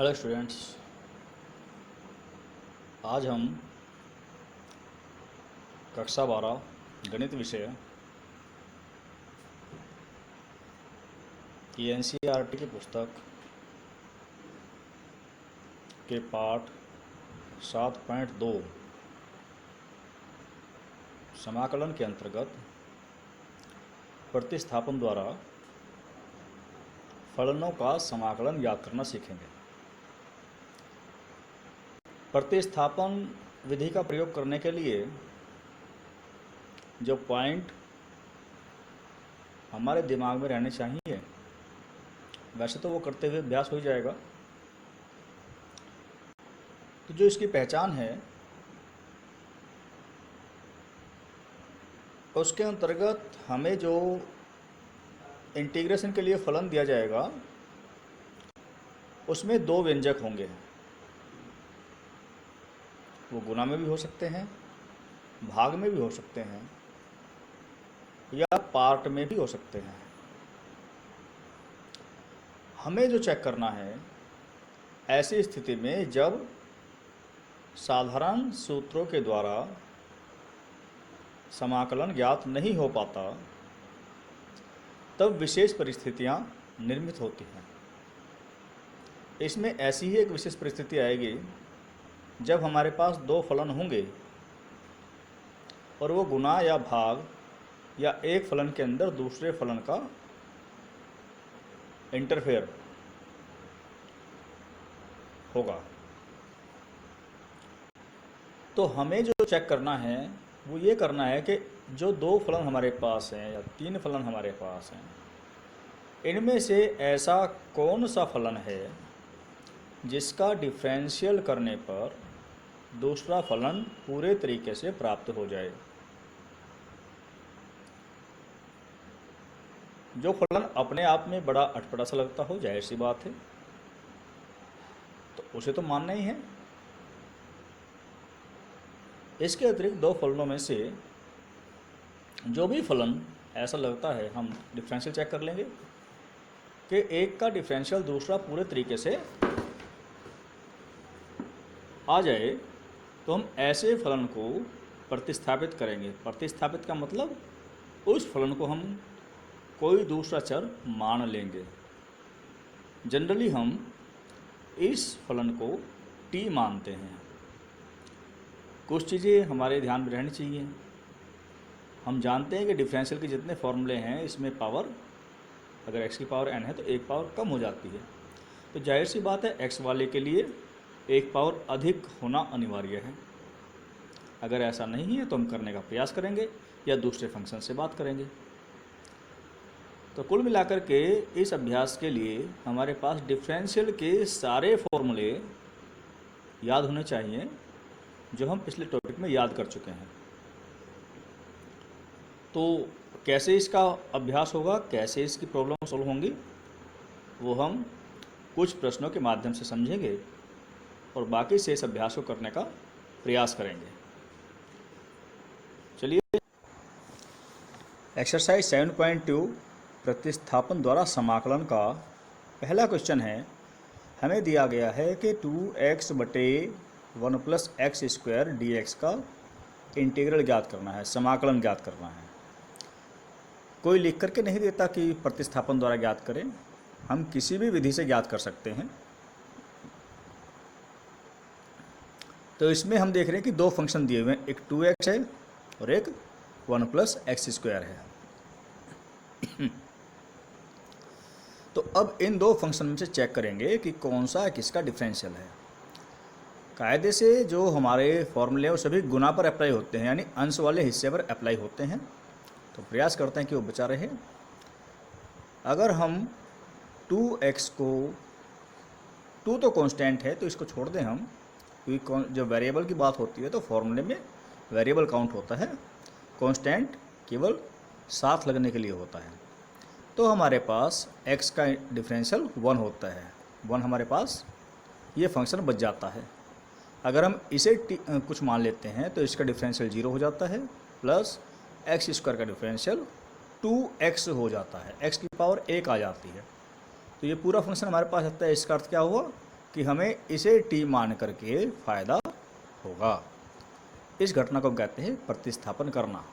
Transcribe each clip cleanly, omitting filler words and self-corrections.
Hello students. आज हम कक्षा 12 गणित विषय की एनसीईआरटी की पुस्तक के पाठ 7.2 समाकलन के अंतर्गत प्रतिस्थापन द्वारा फलनों का समाकलन याद करना सीखेंगे। प्रतिस्थापन विधि का प्रयोग करने के लिए जो पॉइंट हमारे दिमाग में रहने चाहिए, वैसे तो वो करते हुए अभ्यास हो जाएगा। तो जो इसकी पहचान है उसके अंतर्गत हमें जो इंटीग्रेशन के लिए फलन दिया जाएगा उसमें दो व्यंजक होंगे। वो गुणा में भी हो सकते हैं, भाग में भी हो सकते हैं या पार्ट में भी हो सकते हैं। हमें जो चेक करना है, ऐसी स्थिति में जब साधारण सूत्रों के द्वारा समाकलन ज्ञात नहीं हो पाता, तब विशेष परिस्थितियां निर्मित होती हैं। इसमें ऐसी ही एक विशेष परिस्थिति आएगी जब हमारे पास दो फलन होंगे और वो गुणा या भाग या एक फलन के अंदर दूसरे फलन का इंटरफेयर होगा। तो हमें जो चेक करना है वो ये करना है कि जो दो फलन हमारे पास हैं या तीन फलन हमारे पास हैं, इनमें से ऐसा कौन सा फलन है जिसका डिफरेंशियल करने पर दूसरा फलन पूरे तरीके से प्राप्त हो जाए। जो फलन अपने आप में बड़ा अटपटा सा लगता हो, जाहिर सी बात है, तो उसे तो मानना ही है। इसके अतिरिक्त दो फलनों में से जो भी फलन ऐसा लगता है, हम डिफरेंशियल चेक कर लेंगे कि एक का डिफरेंशियल दूसरा पूरे तरीके से आ जाए, तो हम ऐसे फलन को प्रतिस्थापित करेंगे। प्रतिस्थापित का मतलब उस फलन को हम कोई दूसरा चर मान लेंगे। जनरली हम इस फलन को t मानते हैं। कुछ चीज़ें हमारे ध्यान में रहनी चाहिए। हम जानते हैं कि डिफरेंशियल के जितने फॉर्मूले हैं, इसमें पावर, अगर x की पावर n है तो एक पावर कम हो जाती है। तो जाहिर सी बात है x वाले के लिए एक पावर अधिक होना अनिवार्य है। अगर ऐसा नहीं है तो हम करने का प्रयास करेंगे या दूसरे फंक्शन से बात करेंगे। तो कुल मिलाकर के इस अभ्यास के लिए हमारे पास डिफरेंशियल के सारे फॉर्मूले याद होने चाहिए जो हम पिछले टॉपिक में याद कर चुके हैं। तो कैसे इसका अभ्यास होगा, कैसे इसकी प्रॉब्लम सॉल्व होंगी, वो हम कुछ प्रश्नों के माध्यम से समझेंगे और बाकी से इस अभ्यास को करने का प्रयास करेंगे। चलिए, एक्सरसाइज 7.2 प्रतिस्थापन द्वारा समाकलन का पहला क्वेश्चन है। हमें दिया गया है कि 2x बटे 1 + x² dx का इंटीग्रल ज्ञात करना है, समाकलन ज्ञात करना है। कोई लिख करके नहीं देता कि प्रतिस्थापन द्वारा ज्ञात करें, हम किसी भी विधि से ज्ञात कर सकते हैं। तो इसमें हम देख रहे हैं कि दो फंक्शन दिए हुए हैं, एक 2x है और एक 1 + x² है। तो अब इन दो फंक्शन में से चेक करेंगे कि कौन सा किसका डिफरेंशियल है। कायदे से जो हमारे फॉर्मूले हैं वो सभी गुना पर अप्लाई होते हैं, यानी अंश वाले हिस्से पर अप्लाई होते हैं। तो प्रयास करते हैं कि वो बचा रहे। अगर हम 2x को, 2 तो कांस्टेंट है तो इसको छोड़ दें हम, क्योंकि जब वेरिएबल की बात होती है तो फॉर्मूले में वेरिएबल काउंट होता है, कांस्टेंट केवल साथ लगने के लिए होता है। तो हमारे पास x का डिफरेंशियल 1 होता है, 1 हमारे पास ये फंक्शन बच जाता है। अगर हम इसे कुछ मान लेते हैं तो इसका डिफरेंशियल 0 हो जाता है, प्लस x² का डिफरेंशियल 2x हो जाता है, x की पावर 1 आ जाती है। तो ये पूरा फंक्शन हमारे पास आता है। इसका अर्थ क्या हुआ कि हमें इसे टी मान करके फ़ायदा होगा। इस घटना को हम कहते हैं प्रतिस्थापन करना।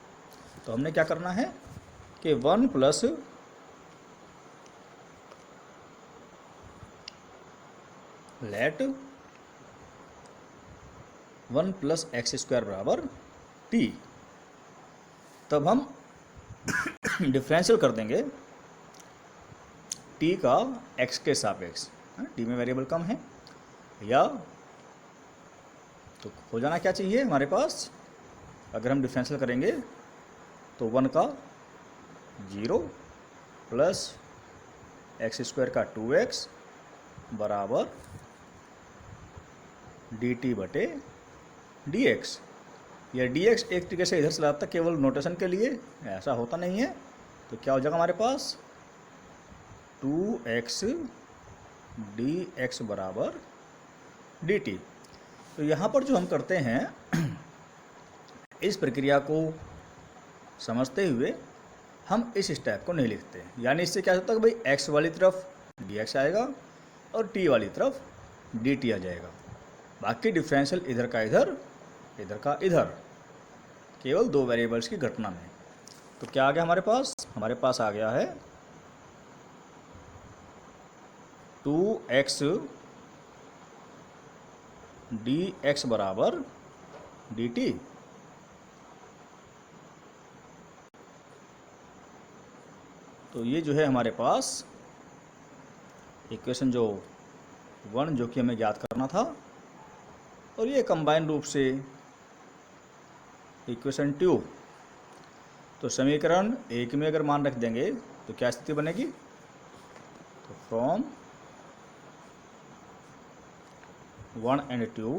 तो हमने क्या करना है कि 1 plus let 1 plus x square बराबर टी। तब हम डिफरेंशियल कर देंगे टी का एक्स के सापेक्ष। टी में वेरिएबल कम है, या तो हो जाना क्या चाहिए हमारे पास, अगर हम डिफरेंशियल करेंगे तो 1 का 0 प्लस एक्स स्क्वायर का 2x बराबर dt बटे dx। या dx एक तरीके से इधर से लाता केवल नोटेशन के लिए, ऐसा होता नहीं है। तो क्या हो जाएगा हमारे पास 2x dx बराबर dt। तो यहाँ पर जो हम करते हैं इस प्रक्रिया को समझते हुए हम इस स्टेप को नहीं लिखते, यानी इससे क्या होता है कि भाई x वाली तरफ dx आएगा और t वाली तरफ dt आ जाएगा। बाकी डिफरेंशियल इधर का इधर, इधर का इधर, केवल दो वेरिएबल्स की घटना में। तो क्या आ गया हमारे पास? हमारे पास आ गया है 2x dx बराबर dt। तो ये जो है हमारे पास इक्वेशन जो 1 जो कि हमें ज्ञात करना था, और ये कंबाइन रूप से इक्वेशन 2। तो समीकरण 1 में अगर मान रख देंगे तो क्या स्थिति बनेगी? तो फ्रॉम 1 and 2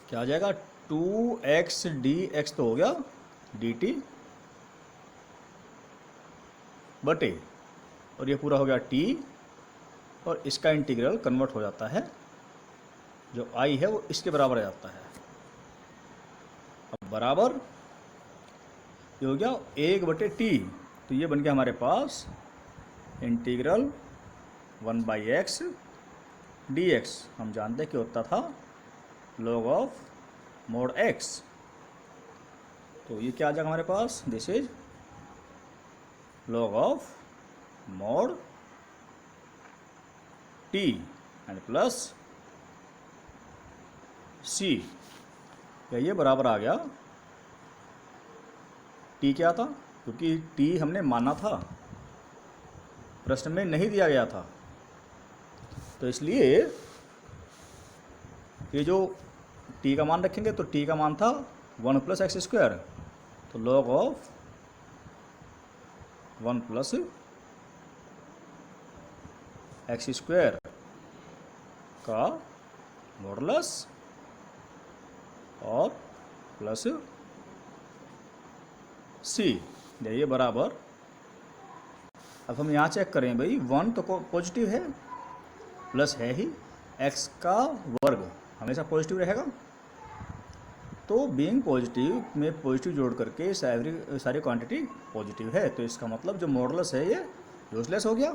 क्या आ जाएगा? 2x dx तो हो गया dt बटे, और ये पूरा हो गया t, और इसका इंटीग्रल कन्वर्ट हो जाता है, जो i है वो इसके बराबर आ जाता है। अब बराबर ये हो गया 1 बटे t, तो ये बन गया हमारे पास इंटीग्रल 1/x dx। हम जानते हैं कि होता था log ऑफ मोड x। तो ये क्या आ जाएगा हमारे पास? This is log of mod t and plus c। ये बराबर आ गया, t क्या था? क्योंकि t हमने माना था, प्रश्न में नहीं दिया गया था, तो इसलिए ये जो t का मान रखेंगे तो t का मान था 1 प्लस एक्स स्क्वायर, तो log of 1 plus x square का मॉडुलस और प्लस c। ये बराबर, अब हम यहाँ चेक करें भाई 1 तो पॉजिटिव है, प्लस है ही, x का वर्ग हमेशा पॉजिटिव रहेगा। तो बीइंग पॉजिटिव में पॉजिटिव जोड़ करके सारी क्वांटिटी पॉजिटिव है, तो इसका मतलब जो मॉडुलस है ये यूजलेस हो गया।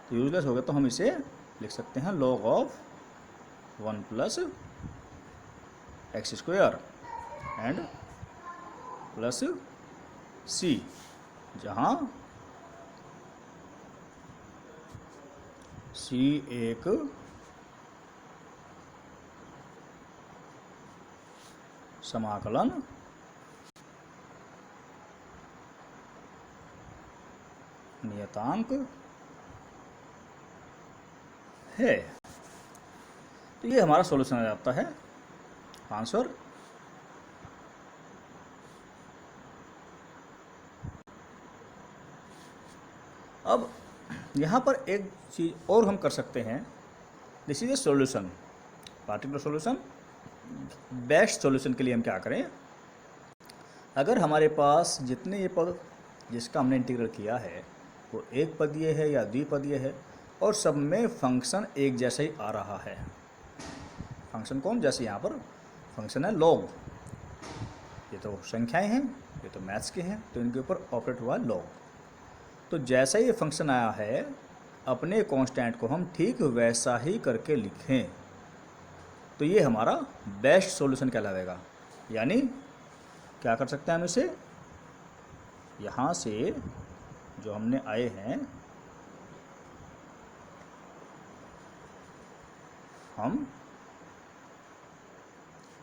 तो यूजलेस हो गया तो हम इसे लिख सकते हैं log of 1 plus x square and plus c, जहाँ c एक समाकलन नियतांक है। तो ये हमारा सॉल्यूशन आ जाता है, आंसर। अब यहाँ पर एक चीज़ और हम कर सकते हैं, this is a solution, particular solution. Best solution के लिए हम क्या करें, अगर हमारे पास जितने ये पद जिसका हमने इंटीग्रल किया है वो एक पदीय है या द्विपदीय है, और सब में फंक्शन एक जैसा ही आ रहा है। फंक्शन कौन? जैसे यहाँ पर फंक्शन है log, ये तो संख्याएं हैं, ये तो मैथ्स के हैं, तो इनके ऊपर ऑपरेट हुआ है log। तो जैसा ये फंक्शन आया है अपने कांस्टेंट को हम ठीक वैसा ही करके लिखें तो ये हमारा बेस्ट सॉल्यूशन कहलाएगा। यानी क्या कर सकते हैं हम इसे, यहाँ से जो हमने आए हैं हम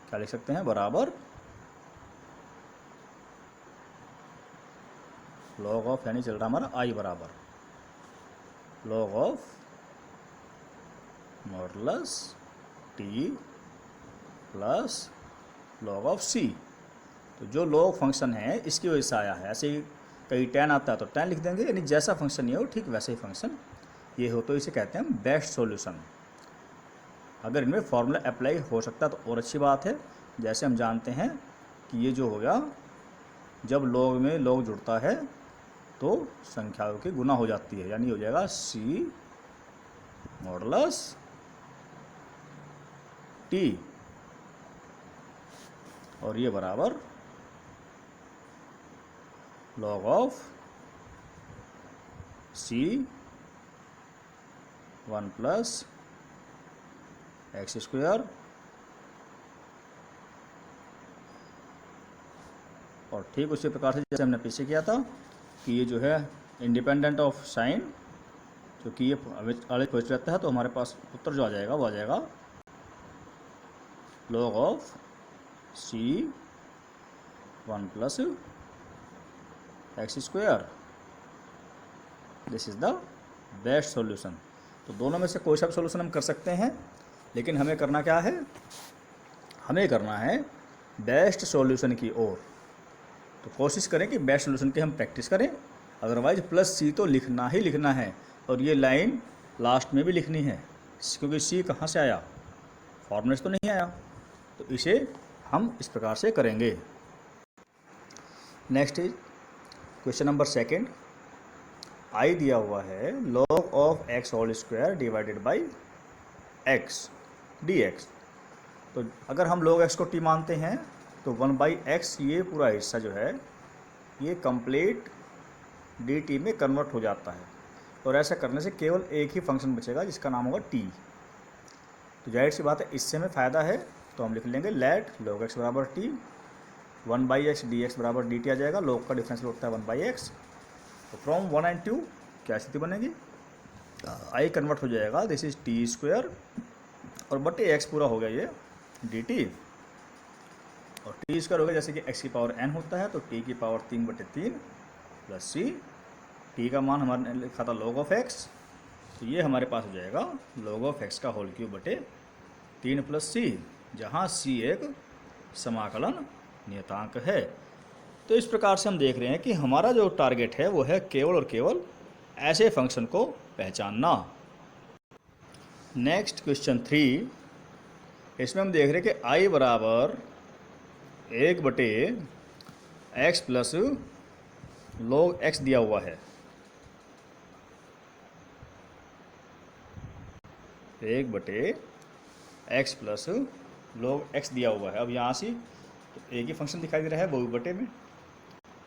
क्या लिख सकते हैं, बराबर लॉग ऑफ, यानी चल रहा हमारा आई बराबर log of modulus T plus log of C. तो जो लॉग फंक्शन है इसकी वजह से आया है। ऐसे ही कहीं tan आता है तो tan लिख देंगे, यानी जैसा फंक्शन ये हो ठीक वैसे ही फंक्शन ये हो, तो इसे कहते हैं बेस्ट सॉल्यूशन। अगर इनमें फॉर्मूला अप्लाई हो सकता है तो और अच्छी बात है। जैसे हम जानते हैं कि ये जो हो गया, जब लॉग में लॉग जुड़ता है तो संख्याओं की गुना हो जाती है, यानी हो जाएगा सी मॉडुलस टी और ये बराबर log of c 1 plus x square और ठीक उसी प्रकार से जैसे हमने पीछे किया था कि ये जो है इंडिपेंडेंट ऑफ साइन, क्योंकि ये अलग पॉजिटिव रहता है, तो हमारे पास उत्तर जो आ जाएगा वो आ जाएगा log of c 1 plus x square. This is the best solution. तो दोनों में से कोई सा भी सॉल्यूशन हम कर सकते हैं, लेकिन हमें करना क्या है, हमें करना है बेस्ट सॉल्यूशन की ओर। तो कोशिश करें कि बेस्ट सॉल्यूशन की हम प्रैक्टिस करें, अदरवाइज प्लस सी तो लिखना ही लिखना है और ये लाइन लास्ट में भी लिखनी है, क्योंकि सी कहाँ से आया, फॉर्मूले से तो नहीं आया। तो इसे हम इस प्रकार से करेंगे। Next is question number 2। आई दिया हुआ है log of x whole square divided by x d x. तो अगर हम log x को t मानते हैं तो 1/x ये पूरा हिस्सा जो है ये कंप्लीट dt में कन्वर्ट हो जाता है, और ऐसा करने से केवल एक ही फंक्शन बचेगा जिसका नाम होगा t। तो जाहिर सी बात है इससे हमें फ़ायदा है, तो हम लिख लेंगे लेट log x बराबर t 1/x dx बराबर dt आ जाएगा। log का डिफरेंशियल होता है 1/x। तो फ्रॉम 1 एंड 2 क्या स्थिति बनेगी, आई कन्वर्ट हो जाएगा, दिस इज टी स्क्वायर और बटे एक्स पूरा हो गया ये डी टी, और टी स्क्वायर हो गया जैसे कि एक्स की पावर n होता है तो टी की पावर 3/3 प्लस सी। टी का मान हमारे लिखा था log ऑफ एक्स, तो ये हमारे पास हो जाएगा log ऑफ एक्स का होल क्यूब बटे 3 प्लस सी, जहाँ सी एक समाकलन नियतांक है। तो इस प्रकार से हम देख रहे हैं कि हमारा जो टारगेट है वो है केवल और केवल ऐसे फंक्शन को पहचानना। नेक्स्ट क्वेश्चन 3, इसमें हम देख रहे हैं कि आई बराबर 1/x प्लस log x दिया हुआ है। 1/x प्लस log x दिया हुआ है। अब यहाँ से तो एक ही फंक्शन दिखाई दे रहा है बहु बटे में,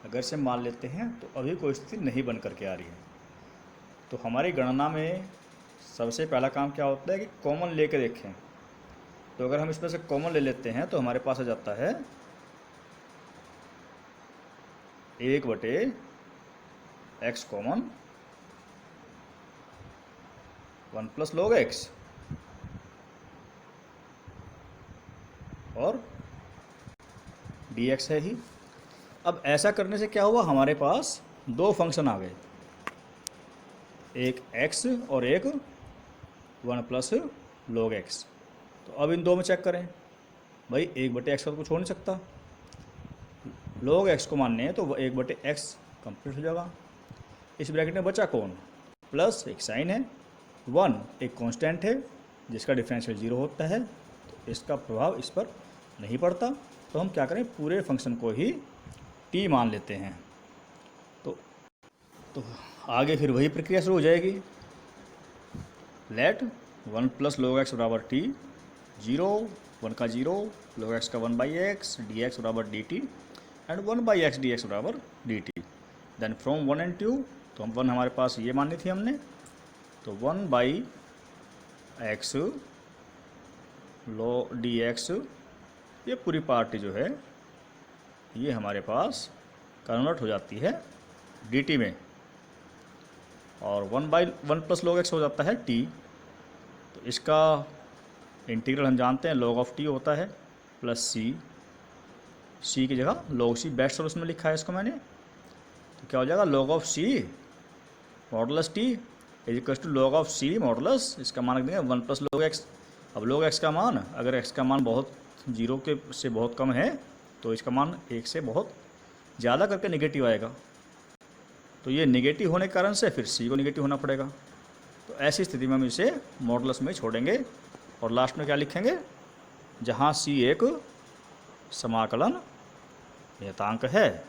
अगर से मान लेते हैं तो अभी कोई स्थिति नहीं बन करके आ रही है। तो हमारी गणना में सबसे पहला काम क्या होता है कि कॉमन लेके देखें। तो अगर हम इसमें से कॉमन ले लेते हैं तो हमारे पास आ जाता है 1/x common 1 plus log x और dx है ही। अब ऐसा करने से क्या हुआ, हमारे पास दो फंक्शन आ गए, एक x और एक 1 प्लस log x। तो अब इन दो में चेक करें, भाई 1/x का तो कुछ हो नहीं सकता, log x को मानने हैं तो 1/x कंप्लीट हो जाएगा। इस ब्रैकेट में बचा कौन, प्लस एक साइन है, 1 एक कांस्टेंट है जिसका डिफरेंशियल 0 होता है, तो इसका प्रभाव इस पर नहीं पड़ता। तो हम क्या करें, पूरे फंक्शन को ही t मान लेते हैं। तो आगे फिर वही प्रक्रिया शुरू हो जाएगी, लेट 1 प्लस log x बराबर t 0 1 का 0 log x का 1/x dx बराबर dt एंड 1/x dx बराबर dt। देन फ्रॉम 1 एंड 2 तो हम 1 हमारे पास ये मानी थी हमने, तो 1/x log dx, ये पूरी पार्टी जो है ये हमारे पास कन्वर्ट हो जाती है dt में, और 1/1 + log x हो जाता है t। तो इसका इंटीग्रल हम जानते हैं log ऑफ t होता है प्लस c की जगह log c बेस्ट सॉल्यूशन में लिखा है इसको मैंने। तो क्या हो जाएगा log of c modulus t is equal to log of c modulus, इसका मान रख देंगे 1 + log x। अब log x का मान, अगर x का मान बहुत 0 के से बहुत कम है तो इसका मान 1 से बहुत ज़्यादा करके नेगेटिव आएगा। तो ये नेगेटिव होने के कारण से फिर c को नेगेटिव होना पड़ेगा। तो ऐसी स्थिति में हम इसे मॉडुलस में छोड़ेंगे और लास्ट में क्या लिखेंगे, जहाँ c एक समाकलन नियतांक है।